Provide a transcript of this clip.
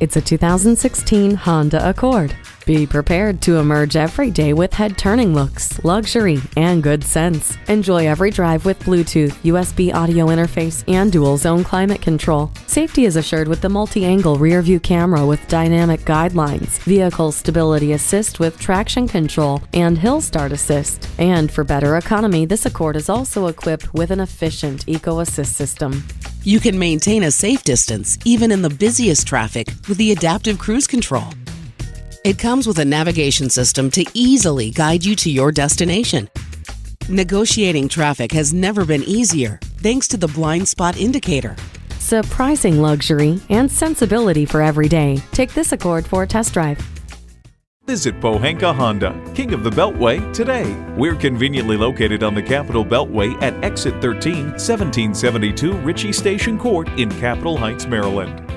It's a 2016 Honda Accord. Be prepared to emerge every day with head-turning looks, luxury, and good sense. Enjoy every drive with Bluetooth, USB audio interface, and dual-zone climate control. Safety is assured with the multi-angle rear-view camera with dynamic guidelines, vehicle stability assist with traction control, and hill start assist. And for better economy, this Accord is also equipped with an efficient eco-assist system. You can maintain a safe distance even in the busiest traffic with the adaptive cruise control. It comes with a navigation system to easily guide you to your destination. Negotiating traffic has never been easier thanks to the blind spot indicator. Surprising luxury and sensibility for every day. Take this Accord for a test drive. Visit Pohanka Honda, King of the Beltway, today. We're conveniently located on the Capitol Beltway at Exit 13, 1772 Ritchie Station Court in Capitol Heights, Maryland.